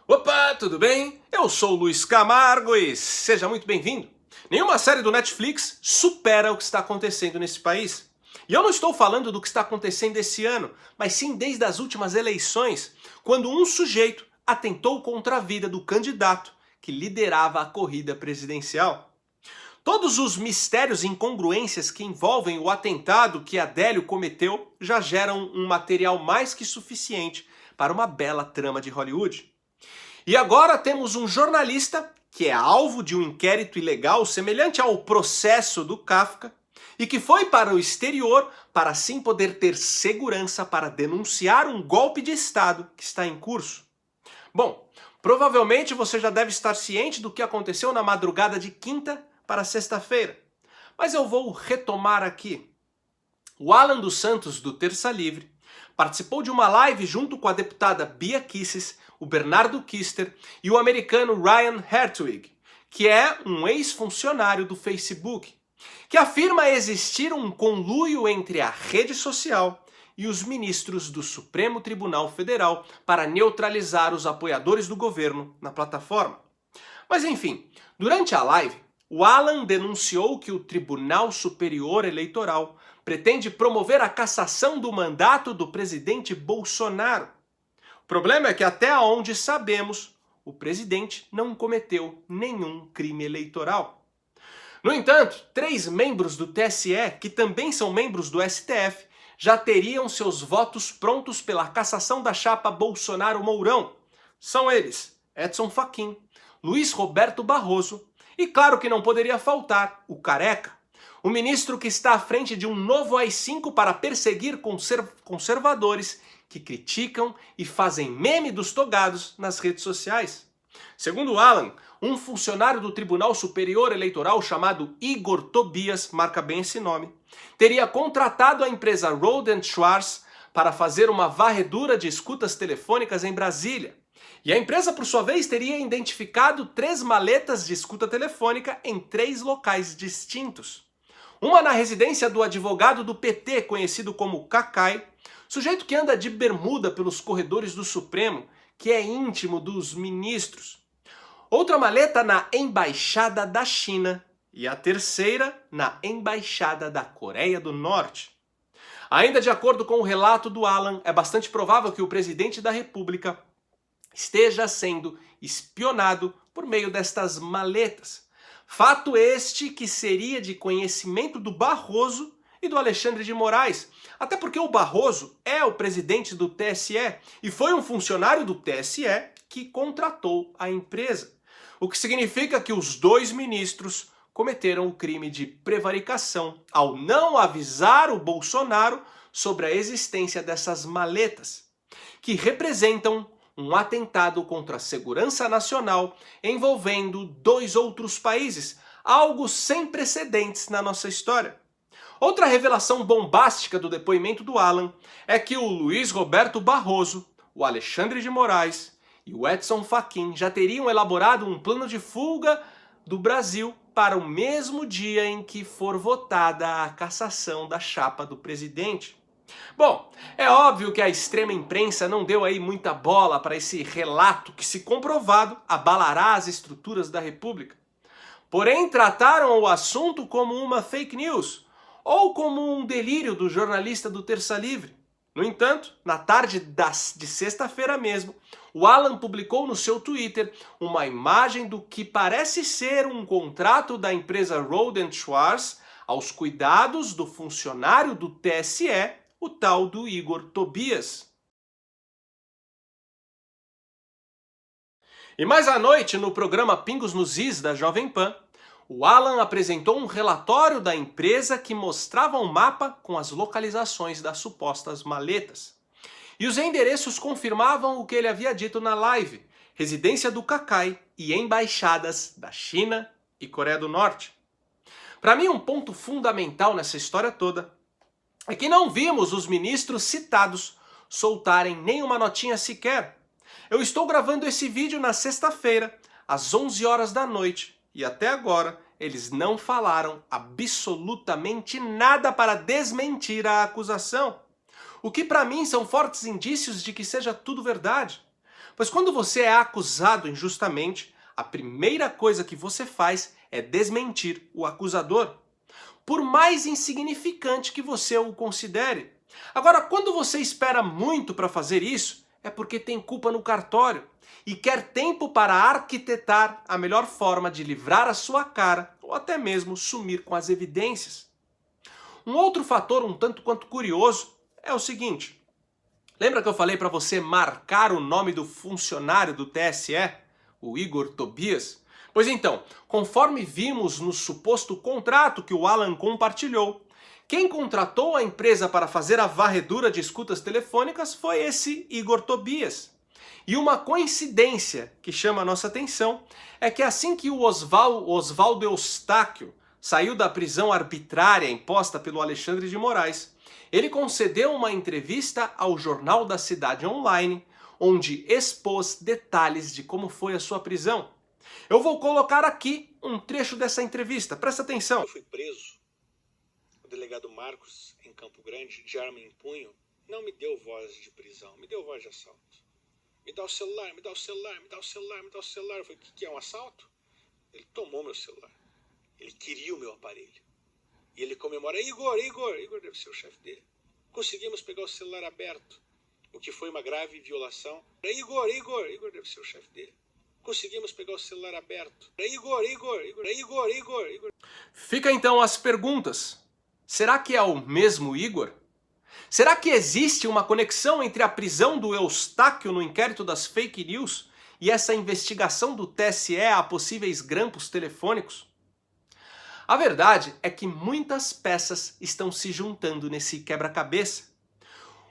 Opa, tudo bem? Eu sou o Luiz Camargo e seja muito bem-vindo. Nenhuma série do Netflix supera o que está acontecendo nesse país. E eu não estou falando do que está acontecendo esse ano, mas sim desde as últimas eleições, quando um sujeito atentou contra a vida do candidato que liderava a corrida presidencial. Todos os mistérios e incongruências que envolvem o atentado que Adélio cometeu já geram um material mais que suficiente para uma bela trama de Hollywood. E agora temos um jornalista que é alvo de um inquérito ilegal semelhante ao processo do Kafka e que foi para o exterior para assim poder ter segurança para denunciar um golpe de Estado que está em curso. Bom, provavelmente você já deve estar ciente do que aconteceu na madrugada de quinta para sexta-feira, mas eu vou retomar aqui. O Alan dos Santos, do Terça Livre, participou de uma live junto com a deputada Bia Kicis, o Bernardo Kister e o americano Ryan Hertwig, que é um ex-funcionário do Facebook, que afirma existir um conluio entre a rede social e os ministros do Supremo Tribunal Federal para neutralizar os apoiadores do governo na plataforma. Mas enfim, durante a live, o Alan denunciou que o Tribunal Superior Eleitoral pretende promover a cassação do mandato do presidente Bolsonaro. O problema é que até onde sabemos, o presidente não cometeu nenhum crime eleitoral. No entanto, 3 membros do TSE, que também são membros do STF, já teriam seus votos prontos pela cassação da chapa Bolsonaro-Mourão. São eles, Edson Fachin, Luiz Roberto Barroso e, claro que não poderia faltar, o Careca, o ministro que está à frente de um novo AI-5 para perseguir conservadores que criticam e fazem meme dos togados nas redes sociais. Segundo Alan, um funcionário do Tribunal Superior Eleitoral chamado Igor Tobias, marca bem esse nome, teria contratado a empresa Roden Schwarz para fazer uma varredura de escutas telefônicas em Brasília. E a empresa, por sua vez, teria identificado 3 maletas de escuta telefônica em 3 locais distintos. Uma na residência do advogado do PT, conhecido como Cacai, sujeito que anda de bermuda pelos corredores do Supremo, que é íntimo dos ministros. Outra maleta na Embaixada da China e a terceira na Embaixada da Coreia do Norte. Ainda de acordo com o relato do Alan, é bastante provável que o presidente da República esteja sendo espionado por meio destas maletas. Fato este que seria de conhecimento do Barroso e do Alexandre de Moraes, até porque o Barroso é o presidente do TSE e foi um funcionário do TSE que contratou a empresa. O que significa que os 2 ministros cometeram o crime de prevaricação ao não avisar o Bolsonaro sobre a existência dessas maletas, que representam um atentado contra a segurança nacional envolvendo 2 outros países, algo sem precedentes na nossa história. Outra revelação bombástica do depoimento do Alan é que o Luiz Roberto Barroso, o Alexandre de Moraes e o Edson Fachin já teriam elaborado um plano de fuga do Brasil para o mesmo dia em que for votada a cassação da chapa do presidente. Bom, é óbvio que a extrema imprensa não deu aí muita bola para esse relato que, se comprovado, abalará as estruturas da República. Porém, trataram o assunto como uma fake news ou como um delírio do jornalista do Terça Livre. No entanto, na tarde de sexta-feira mesmo, o Alan publicou no seu Twitter uma imagem do que parece ser um contrato da empresa Roden Schwarz aos cuidados do funcionário do TSE, o tal do Igor Tobias. E mais à noite, no programa Pingos nos Is da Jovem Pan, o Alan apresentou um relatório da empresa que mostrava um mapa com as localizações das supostas maletas. E os endereços confirmavam o que ele havia dito na live: residência do Cacai e embaixadas da China e Coreia do Norte. Para mim, um ponto fundamental nessa história toda é que não vimos os ministros citados soltarem nenhuma notinha sequer. Eu estou gravando esse vídeo na sexta-feira, às 11 horas da noite, e até agora eles não falaram absolutamente nada para desmentir a acusação. O que para mim são fortes indícios de que seja tudo verdade. Pois quando você é acusado injustamente, a primeira coisa que você faz é desmentir o acusador, por mais insignificante que você o considere. Agora, quando você espera muito para fazer isso, é porque tem culpa no cartório e quer tempo para arquitetar a melhor forma de livrar a sua cara ou até mesmo sumir com as evidências. Um outro fator um tanto quanto curioso é o seguinte: lembra que eu falei para você marcar o nome do funcionário do TSE, o Igor Tobias? Pois então, conforme vimos no suposto contrato que o Alan compartilhou, quem contratou a empresa para fazer a varredura de escutas telefônicas foi esse Igor Tobias. E uma coincidência que chama a nossa atenção é que assim que o Oswaldo Eustáquio saiu da prisão arbitrária imposta pelo Alexandre de Moraes, ele concedeu uma entrevista ao Jornal da Cidade Online, onde expôs detalhes de como foi a sua prisão. Eu vou colocar aqui um trecho dessa entrevista, presta atenção. Eu fui preso, o delegado Marcos, em Campo Grande, de arma em punho, não me deu voz de prisão, me deu voz de assalto. Me dá o celular, me dá o celular, me dá o celular, me dá o celular. Eu falei, o que é um assalto? Ele tomou meu celular. Ele queria o meu aparelho. E ele comemora, Igor deve ser o chefe dele. Conseguimos pegar o celular aberto, o que foi uma grave violação. Igor deve ser o chefe dele. Conseguimos pegar o celular aberto. Igor. Fica então as perguntas. Será que é o mesmo Igor? Será que existe uma conexão entre a prisão do Eustáquio no inquérito das fake news e essa investigação do TSE a possíveis grampos telefônicos? A verdade é que muitas peças estão se juntando nesse quebra-cabeça.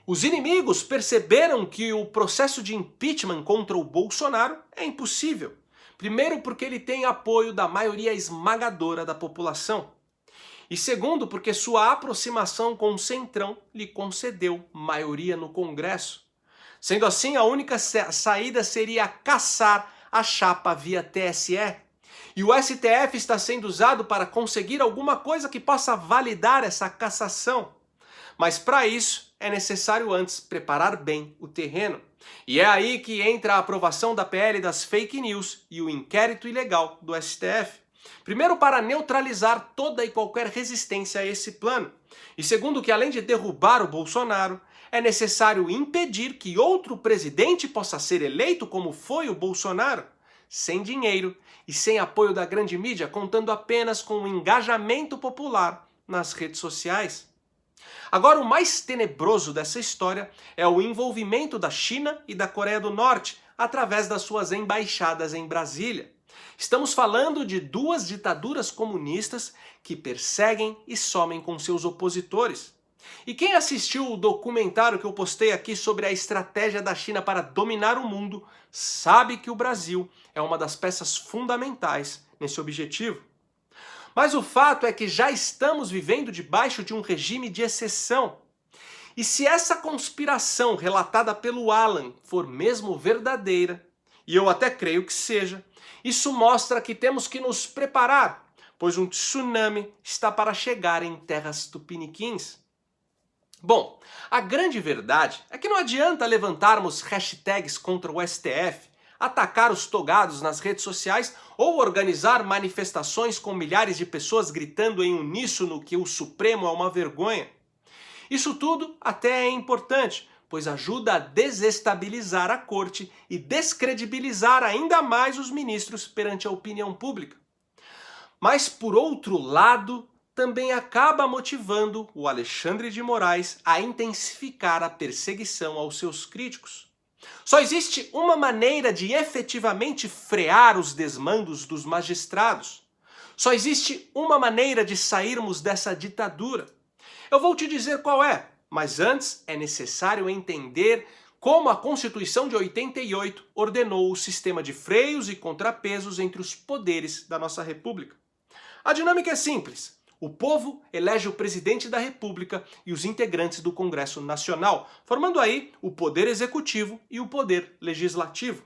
Os inimigos perceberam que o processo de impeachment contra o Bolsonaro é impossível. Primeiro, porque ele tem apoio da maioria esmagadora da população. E segundo, porque sua aproximação com o Centrão lhe concedeu maioria no Congresso. Sendo assim, a única saída seria caçar a chapa via TSE. E o STF está sendo usado para conseguir alguma coisa que possa validar essa cassação. Mas para isso é necessário antes preparar bem o terreno. E é aí que entra a aprovação da PL das fake news e o inquérito ilegal do STF. Primeiro, para neutralizar toda e qualquer resistência a esse plano. E segundo, que além de derrubar o Bolsonaro, é necessário impedir que outro presidente possa ser eleito como foi o Bolsonaro, sem dinheiro e sem apoio da grande mídia, contando apenas com o engajamento popular nas redes sociais. Agora, o mais tenebroso dessa história é o envolvimento da China e da Coreia do Norte através das suas embaixadas em Brasília. Estamos falando de duas ditaduras comunistas que perseguem e somem com seus opositores. E quem assistiu o documentário que eu postei aqui sobre a estratégia da China para dominar o mundo sabe que o Brasil é uma das peças fundamentais nesse objetivo. Mas o fato é que já estamos vivendo debaixo de um regime de exceção. E se essa conspiração relatada pelo Alan for mesmo verdadeira, e eu até creio que seja, isso mostra que temos que nos preparar, pois um tsunami está para chegar em terras tupiniquins. Bom, a grande verdade é que não adianta levantarmos hashtags contra o STF, atacar os togados nas redes sociais ou organizar manifestações com milhares de pessoas gritando em uníssono que o Supremo é uma vergonha. Isso tudo até é importante, pois ajuda a desestabilizar a corte e descredibilizar ainda mais os ministros perante a opinião pública. Mas, por outro lado, também acaba motivando o Alexandre de Moraes a intensificar a perseguição aos seus críticos. Só existe uma maneira de efetivamente frear os desmandos dos magistrados. Só existe uma maneira de sairmos dessa ditadura. Eu vou te dizer qual é, mas antes é necessário entender como a Constituição de 88 ordenou o sistema de freios e contrapesos entre os poderes da nossa República. A dinâmica é simples. O povo elege o presidente da República e os integrantes do Congresso Nacional, formando aí o poder executivo e o poder legislativo.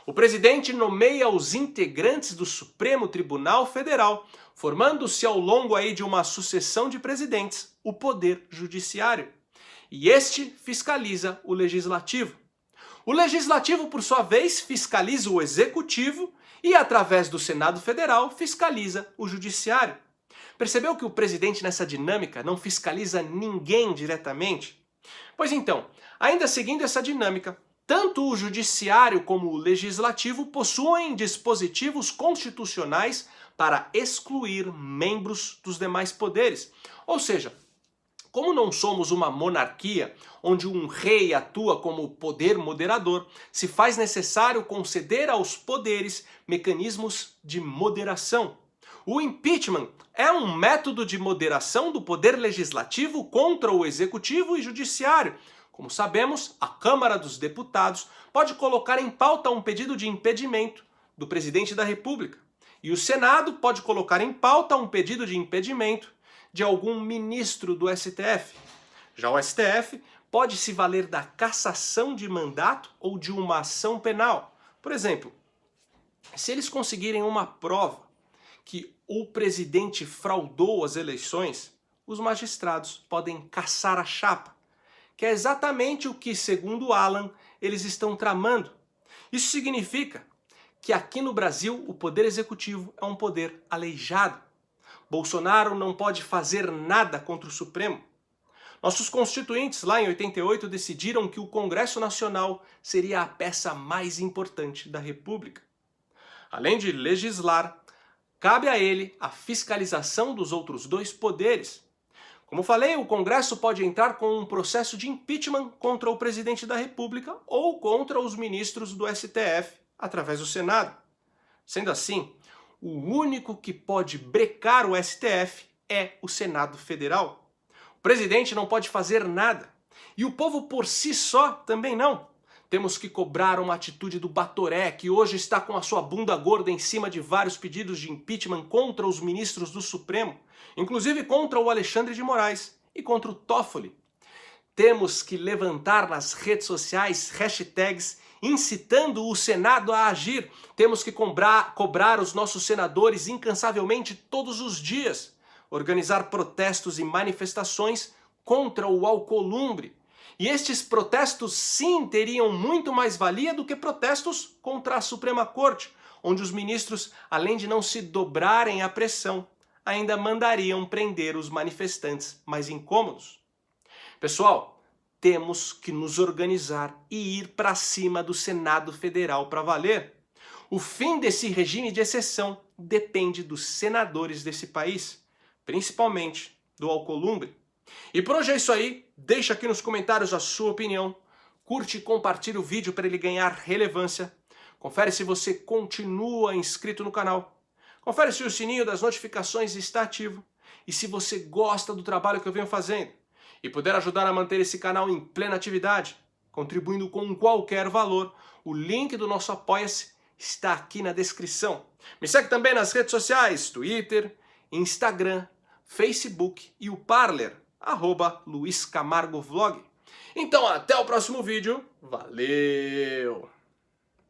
O presidente nomeia os integrantes do Supremo Tribunal Federal, formando-se ao longo aí de uma sucessão de presidentes o poder judiciário. E este fiscaliza o legislativo. O Legislativo, por sua vez, fiscaliza o Executivo e, através do Senado Federal, fiscaliza o Judiciário. Percebeu que o presidente nessa dinâmica não fiscaliza ninguém diretamente? Pois então, ainda seguindo essa dinâmica, tanto o Judiciário como o Legislativo possuem dispositivos constitucionais para excluir membros dos demais poderes. Ou seja, como não somos uma monarquia, onde um rei atua como poder moderador, se faz necessário conceder aos poderes mecanismos de moderação. O impeachment é um método de moderação do poder legislativo contra o executivo e judiciário. Como sabemos, a Câmara dos Deputados pode colocar em pauta um pedido de impedimento do presidente da República. E o Senado pode colocar em pauta um pedido de impedimento de algum ministro do STF. Já o STF pode se valer da cassação de mandato ou de uma ação penal. Por exemplo, se eles conseguirem uma prova que o presidente fraudou as eleições, os magistrados podem cassar a chapa, que é exatamente o que, segundo Alan, eles estão tramando. Isso significa que aqui no Brasil o poder executivo é um poder aleijado. Bolsonaro não pode fazer nada contra o Supremo. Nossos constituintes, lá em 88, decidiram que o Congresso Nacional seria a peça mais importante da República. Além de legislar, cabe a ele a fiscalização dos outros dois poderes. Como falei, o Congresso pode entrar com um processo de impeachment contra o presidente da República ou contra os ministros do STF, através do Senado. Sendo assim, o único que pode brecar o STF é o Senado Federal. O presidente não pode fazer nada. E o povo por si só também não. Temos que cobrar uma atitude do Batoré, que hoje está com a sua bunda gorda em cima de vários pedidos de impeachment contra os ministros do Supremo, inclusive contra o Alexandre de Moraes e contra o Toffoli. Temos que levantar nas redes sociais hashtags incitando o Senado a agir. Temos que cobrar os nossos senadores incansavelmente todos os dias. Organizar protestos e manifestações contra o Alcolumbre. E estes protestos sim teriam muito mais valia do que protestos contra a Suprema Corte, onde os ministros, além de não se dobrarem à pressão, ainda mandariam prender os manifestantes mais incômodos. Pessoal, temos que nos organizar e ir para cima do Senado Federal para valer. O fim desse regime de exceção depende dos senadores desse país, principalmente do Alcolumbre. E por hoje é isso aí, deixa aqui nos comentários a sua opinião, curte e compartilha o vídeo para ele ganhar relevância, confere se você continua inscrito no canal, confere se o sininho das notificações está ativo e se você gosta do trabalho que eu venho fazendo e puder ajudar a manter esse canal em plena atividade, contribuindo com qualquer valor, o link do nosso Apoia-se está aqui na descrição. Me segue também nas redes sociais, Twitter, Instagram, Facebook e o Parler, @LuizCamargoVlog. Então até o próximo vídeo, valeu!